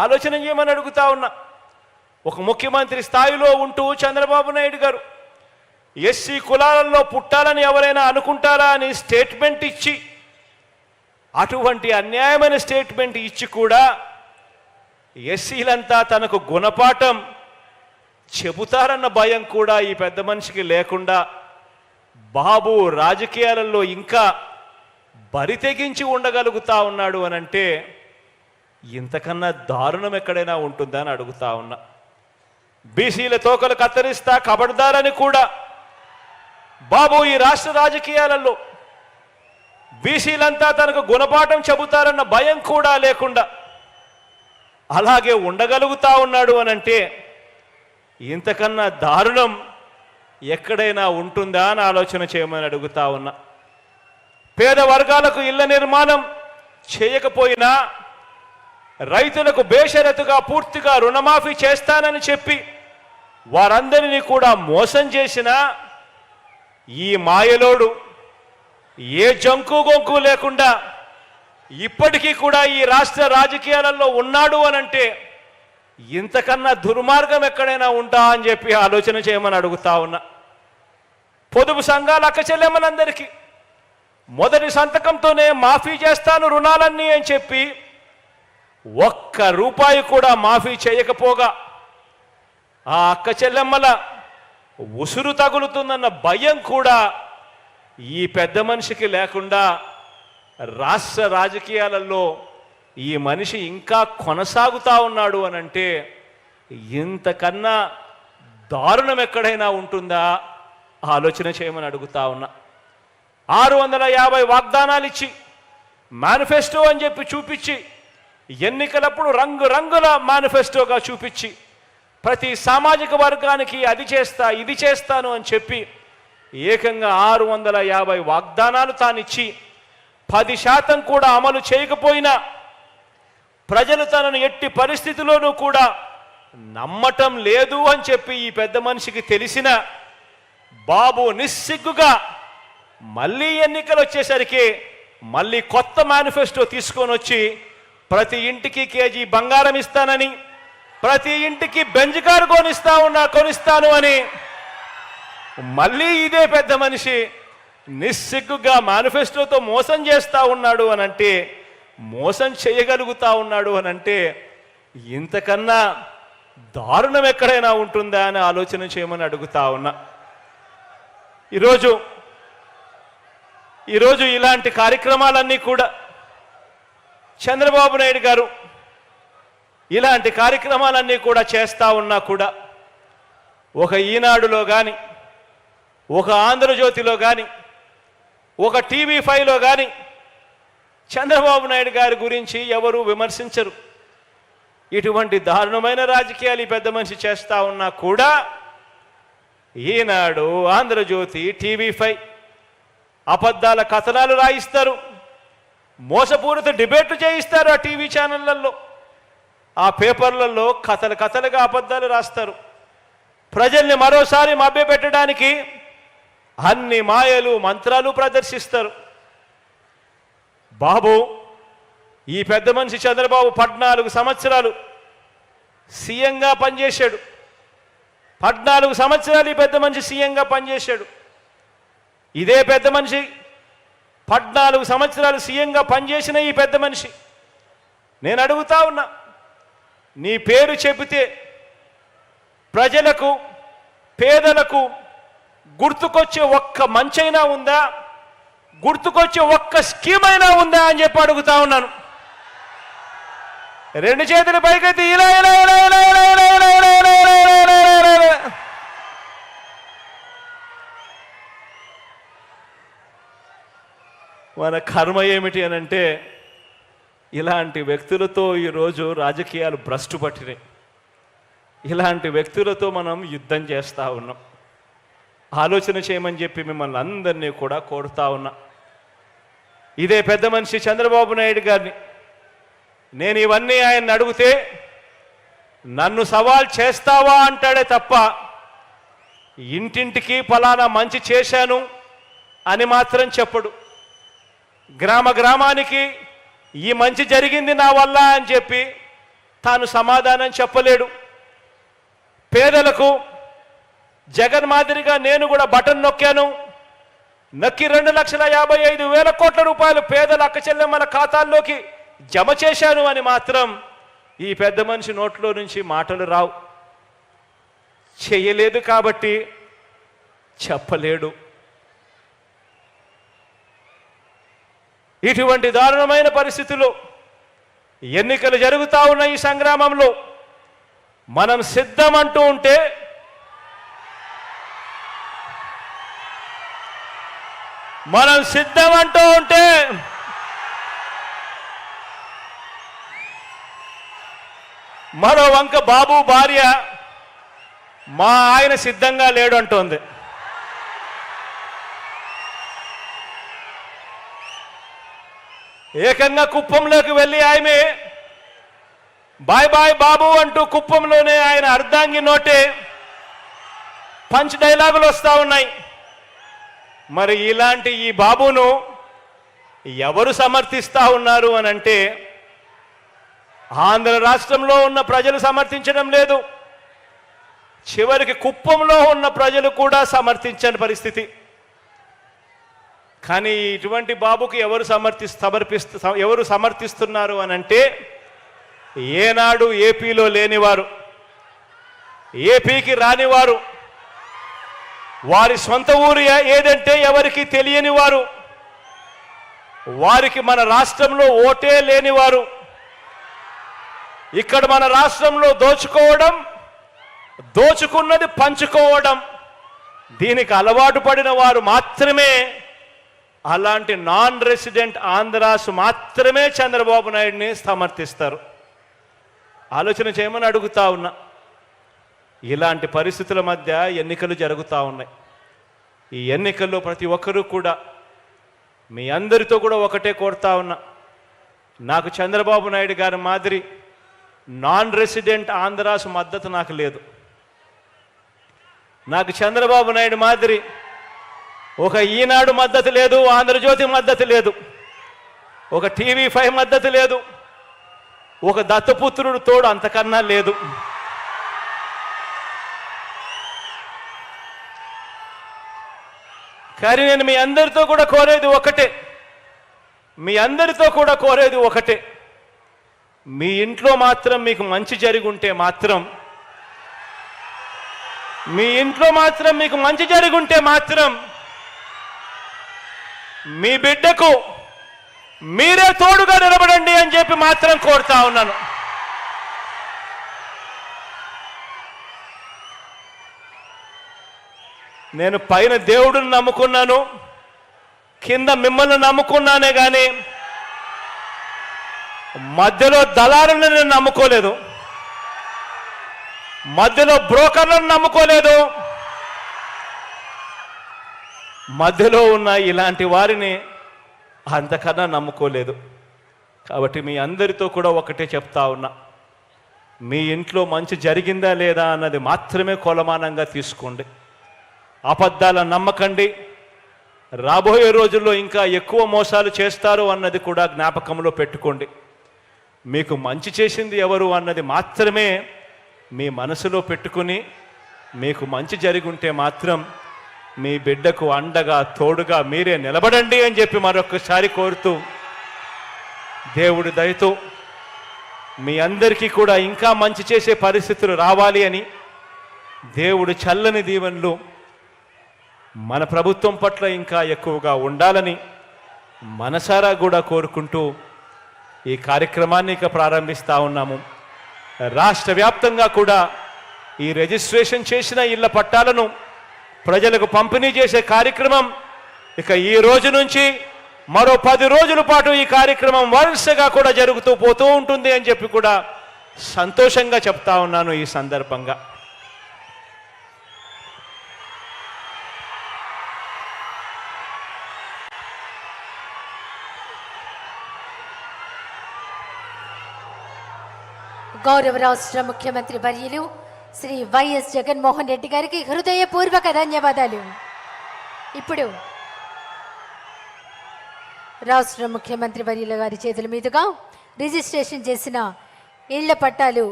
ఆలోచన చేయమని అడుగుతా ఉన్నా. ఒక ముఖ్యమంత్రి స్థాయిలో ఉంటూ చంద్రబాబు నాయుడు గారు ఎస్సీ కులాలలో పుట్టాలని ఎవరైనా అనుకుంటారా అని స్టేట్మెంట్ ఇచ్చి, అటువంటి అన్యాయమైన స్టేట్మెంట్ ఇచ్చి కూడా ఎస్సీలంతా తనకు గుణపాఠం చెబుతారన్న భయం కూడా ఈ పెద్ద మనిషికి లేకుండా బాబు రాజకీయాలలో ఇంకా బరితెగించి ఉండగలుగుతా ఉన్నాడు అనంటే ఇంతకన్నా దారుణం ఎక్కడైనా ఉంటుందా అని అడుగుతా ఉన్నా. బీసీల తోకలు కత్తిరిస్తా కబడ్దారని కూడా బాబు ఈ రాష్ట్ర రాజకీయాలలో బీసీలంతా తనకు గుణపాఠం చెబుతారన్న భయం కూడా లేకుండా అలాగే ఉండగలుగుతా ఉన్నాడు అనంటే ఇంతకన్నా దారుణం ఎక్కడైనా ఉంటుందా అని ఆలోచన చేయమని అడుగుతా ఉన్నా. పేద వర్గాలకు ఇళ్ల నిర్మాణం చేయకపోయినా రైతులకు బేషరతుగా పూర్తిగా రుణమాఫీ చేస్తానని చెప్పి వారందరినీ కూడా మోసం చేసిన ఈ మాయలోడు ఏ జంకు గొంకు లేకుండా ఇప్పటికీ కూడా ఈ రాష్ట్ర రాజకీయాలలో ఉన్నాడు అనంటే ఇంతకన్నా దుర్మార్గం ఎక్కడైనా ఉంటా అని చెప్పి ఆలోచన చేయమని అడుగుతా ఉన్నా. పొదుపు సంఘాల అక్క చెల్లెమ్మలందరికీ మొదటి సంతకంతోనే మాఫీ చేస్తాను రుణాలన్నీ అని చెప్పి ఒక్క రూపాయి కూడా మాఫీ చేయకపోగా ఆ అక్క చెల్లెమ్మల ఉసురు తగులుతుందన్న భయం కూడా ఈ పెద్ద మనిషికి లేకుండా రాష్ట్ర రాజకీయాలలో ఈ మనిషి ఇంకా కొనసాగుతా ఉన్నాడు అనంటే ఇంతకన్నా దారుణం ఎక్కడైనా ఉంటుందా ఆలోచన చేయమని అడుగుతా ఉన్నా. 650 వాగ్దానాలు ఇచ్చి మేనిఫెస్టో అని చెప్పి చూపించి ఎన్నికలప్పుడు రంగురంగుల మేనిఫెస్టోగా చూపించి ప్రతి సామాజిక వర్గానికి అది చేస్తా ఇది చేస్తాను అని చెప్పి ఏకంగా 650 వాగ్దానాలు తానిచ్చి 10% కూడా అమలు చేయకపోయినా ప్రజలు తనను ఎట్టి పరిస్థితిలోనూ కూడా నమ్మటం లేదు అని చెప్పి ఈ పెద్ద మనిషికి తెలిసిన బాబు నిస్సిగ్గుగా మళ్ళీ ఎన్నికలు వచ్చేసరికి మళ్ళీ కొత్త మేనిఫెస్టో తీసుకొని వచ్చి ప్రతి ఇంటికి కేజీ బంగారం ఇస్తానని, ప్రతి ఇంటికి బెంజ్ కారు కొనిస్తాను అని మళ్ళీ ఇదే పెద్ద మనిషి నిస్సిగ్గుగా మేనిఫెస్టోతో మోసం చేస్తా ఉన్నాడు అనంటే, మోసం చేయగలుగుతా ఉన్నాడు అనంటే ఇంతకన్నా దారుణం ఎక్కడైనా ఉంటుందా అని ఆలోచన చేయమని అడుగుతా ఉన్నా. ఈరోజు ఇలాంటి కార్యక్రమాలన్నీ కూడా చంద్రబాబు నాయుడు గారు ఇలాంటి కార్యక్రమాలన్నీ కూడా చేస్తూ ఉన్నా కూడా ఒక ఈనాడులో కానీ, ఒక ఆంధ్రజ్యోతిలో కానీ, ఒక TV5లో కానీ చంద్రబాబు నాయుడు గారి గురించి ఎవరు విమర్శించరు. ఇటువంటి దారుణమైన రాజకీయాలు ఈ పెద్ద మనిషి చేస్తూ ఉన్నా కూడా ఈనాడు, ఆంధ్రజ్యోతి, TV5 అబద్ధాల కథనాలు రాయిస్తారు, మోసపూరిత డిబేట్లు చేయిస్తారు. ఆ టీవీ ఛానళ్లలో, ఆ పేపర్లలో కథలుగా అబద్ధాలు రాస్తారు. ప్రజల్ని మరోసారి మభ్యపెట్టడానికి అన్ని మాయలు మంత్రాలు ప్రదర్శిస్తారు. బాబు ఈ పెద్ద మనిషి చంద్రబాబు 14 సంవత్సరాలు సీఎంగా పనిచేశాడు. 14 సంవత్సరాలు ఈ పెద్ద మనిషి సీఎంగా పనిచేశాడు. ఇదే పెద్ద మనిషి 14 సంవత్సరాలు సీఎంగా పనిచేసిన ఈ పెద్ద మనిషి నేను అడుగుతా ఉన్నా, నీ పేరు చెబితే ప్రజలకు, పేదలకు గుర్తుకొచ్చే ఒక్క మంచైనా ఉందా, గుర్తుకొచ్చే ఒక్క స్కీమ్ అయినా ఉందా అని చెప్పి అడుగుతా ఉన్నాను. 2 చేతులు పైకెత్తి ఇలా ఇలా ఇలా ఇలా ఇలా ఇలా ఇలా ఇలా ఇలా ఇలా ఇలా. మన కర్మ ఏమిటి అనంటే ఇలాంటి వ్యక్తులతో ఈరోజు రాజకీయాలు భ్రష్టు పట్టినాయి. ఇలాంటి వ్యక్తులతో మనం యుద్ధం చేస్తూ ఉన్నాం. ఆలోచన చేయమని చెప్పి మిమ్మల్ని అందరినీ కూడా కోరుతా ఉన్నా. ఇదే పెద్ద మనిషి చంద్రబాబు నాయుడు గారిని నేను ఇవన్నీ ఆయన్ని అడిగితే నన్ను సవాల్ చేస్తావా అంటాడే తప్ప ఇంటింటికి ఫలానా మంచి చేశాను అని మాత్రం చెప్పడు. గ్రామానికి ఈ మంచి జరిగింది నా వల్ల అని చెప్పి తాను సమాధానం చెప్పలేడు. పేదలకు జగన్ మాదిరిగా నేను కూడా బటన్ నొక్కాను, నొక్కి 2,55,000 కోట్ల రూపాయలు పేదల అక్క చెల్లెమ్మల ఖాతాల్లోకి జమ చేశాను అని మాత్రం ఈ పెద్ద మనిషి నోట్లో నుంచి మాటలు రావు. చేయలేదు కాబట్టి చెప్పలేడు. ఇటువంటి దారుణమైన పరిస్థితుల్లో ఎన్నికలు జరుగుతూ ఉన్న ఈ సంగ్రామంలో మనం సిద్ధమంటూ ఉంటే మరో వంక బాబు భార్య మా ఆయన సిద్ధంగా లేడు అంటోంది. ఏకంగా కుప్పంలోకి వెళ్ళి ఆమె బాయ్ బాయ్ బాబు అంటూ కుప్పంలోనే ఆయన అర్ధాంగి నోటే పంచ్ డైలాగులు వస్తూ ఉన్నాయి. మరి ఇలాంటి ఈ బాబును ఎవరు సమర్థిస్తూ ఉన్నారు అని అంటే ఆంధ్ర రాష్ట్రంలో ఉన్న ప్రజలు సమర్థించడం లేదు. చివరికి కుప్పంలో ఉన్న ప్రజలు కూడా సమర్థించని పరిస్థితి. కానీ ఇటువంటి బాబుకి ఎవరు సమర్థిస్తున్నారు అని అంటే ఏనాడు ఏపీలో లేనివారు, ఏపీకి రానివారు, వారి సొంత ఊరు ఏదంటే ఎవరికి తెలియని వారు, వారికి మన రాష్ట్రంలో ఓటే లేనివారు, ఇక్కడ మన రాష్ట్రంలో దోచుకోవడం, దోచుకున్నది పంచుకోవడం, దీనికి అలవాటు పడిన వారు మాత్రమే, అలాంటి నాన్ రెసిడెంట్ ఆంధ్రాస్ మాత్రమే చంద్రబాబు నాయుడిని సమర్థిస్తారు. ఆలోచన చేయమని అడుగుతా ఉన్నా. ఇలాంటి పరిస్థితుల మధ్య ఎన్నికలు జరుగుతూ ఉన్నాయి. ఈ ఎన్నికల్లో ప్రతి ఒక్కరూ కూడా మీ అందరితో కూడా ఒకటే కోరుతా ఉన్నా, నాకు చంద్రబాబు నాయుడు గారి మాదిరి నాన్ రెసిడెంట్ ఆంధ్రాస్ మద్దతు నాకు లేదు. నాకు చంద్రబాబు నాయుడు మాదిరి ఒక ఈనాడు మద్దతు లేదు, ఆంధ్రజ్యోతి మద్దతు లేదు, ఒక TV5 మద్దతు లేదు, ఒక దత్తపుత్రుడు తోడు అంతకన్నా లేదు. కానీ నేను మీ అందరితో కూడా కోరేది ఒకటే, మీ ఇంట్లో మాత్రం మీకు మంచి జరిగి ఉంటే మాత్రం, మీ బిడ్డకు మీరే తోడుగా నిలబడండి అని చెప్పి మాత్రం కోరుతా ఉన్నాను. నేను పైన దేవుడిని నమ్ముకున్నాను, కింద మిమ్మల్ని నమ్ముకున్నానే కానీ మధ్యలో దళారులను నేను నమ్ముకోలేదు, మధ్యలో బ్రోకర్లను నమ్ముకోలేదు, మధ్యలో ఉన్న ఇలాంటి వారిని అంతకన్నా నమ్ముకోలేదు. కాబట్టి మీ అందరితో కూడా ఒకటే చెప్తా ఉన్నా, మీ ఇంట్లో మంచి జరిగిందా లేదా అన్నది మాత్రమే కొలమానంగా తీసుకోండి. అబద్ధాల నమ్మకండి. రాబోయే రోజుల్లో ఇంకా ఎక్కువ మోసాలు చేస్తారు అన్నది కూడా జ్ఞాపకంలో పెట్టుకోండి. మీకు మంచి చేసింది ఎవరు అన్నది మాత్రమే మీ మనసులో పెట్టుకుని, మీకు మంచి జరిగి ఉంటే మాత్రం మీ బిడ్డకు అండగా తోడుగా మీరే నిలబడండి అని చెప్పి మరొకసారి కోరుతూ, దేవుడి దయతో మీ అందరికీ కూడా ఇంకా మంచి చేసే పరిస్థితులు రావాలి అని, దేవుడి చల్లని దీవెనలు మన ప్రభుత్వం పట్ల ఇంకా ఎక్కువగా ఉండాలని మనసారా కూడా కోరుకుంటూ ఈ కార్యక్రమాన్ని ఇక ప్రారంభిస్తూ ఉన్నాము. రాష్ట్ర వ్యాప్తంగా కూడా ఈ రిజిస్ట్రేషన్ చేసిన ఇళ్ల పట్టాలను ప్రజలకు పంపిణీ చేసే కార్యక్రమం ఇక ఈ రోజు నుంచి మరో 10 రోజుల పాటు ఈ కార్యక్రమం వరుసగా కూడా జరుగుతూ పోతూ ఉంటుంది అని చెప్పి కూడా సంతోషంగా చెప్తా ఉన్నాను ఈ సందర్భంగా. గౌరవ రాష్ట్ర ముఖ్యమంత్రి వర్యులు శ్రీ వైఎస్ జగన్మోహన్ రెడ్డి గారికి హృదయపూర్వక ధన్యవాదాలు. ఇప్పుడు రాష్ట్ర ముఖ్యమంత్రి వర్యుల గారి చేతుల మీదుగా రిజిస్ట్రేషన్ చేసిన ఇళ్ల పట్టాలు